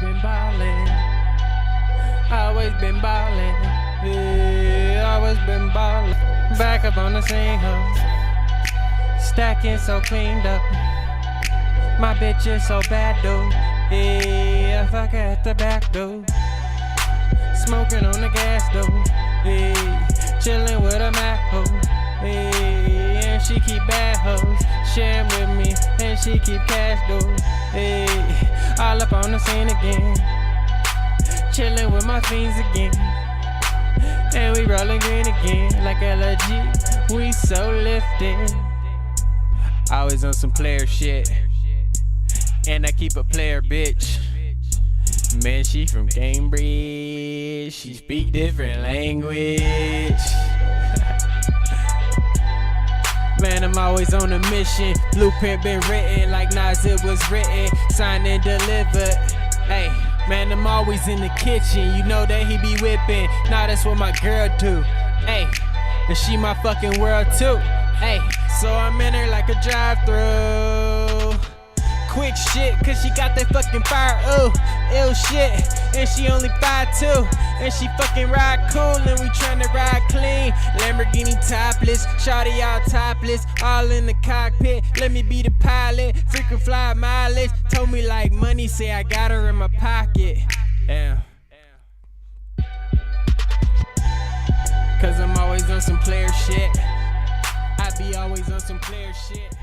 been ballin', always been ballin', yeah, always been ballin'. Back up on the scene, huh? Stacking so cleaned up. My bitch is so bad, dude. Yeah, fuck at the back, dude. Smoking on the gas, dude. Yeah, chillin' with a Mac, hoe. Yeah, and she keep bad hoes sharing with me, and she keep cash, dude. Yeah, all up on the scene again. Chillin' with my fiends again. And we rollin' green again, like LG. We so lifted. Always on some player shit. And I keep a player bitch. Man, she from Cambridge. She speak different language. Man, I'm always on a mission. Blueprint been written like Nas, it was written. Signed and delivered. Hey. Man, I'm always in the kitchen, you know that he be whipping. Nah, that's what my girl do, ayy. And she my fucking world too, ayy. So I'm in her like a drive-thru. Quick shit, cause she got that fucking fire, ooh, ill shit. And she only 5'2", and she fucking ride cool, and we tryna ride clean. Lamborghini topless, shawty all topless, all in the cockpit. Let me be the pilot, freaking fly mileage. Told me like money, say I got her in my pocket. Damn. Cause I'm always on some player shit. I be always on some player shit.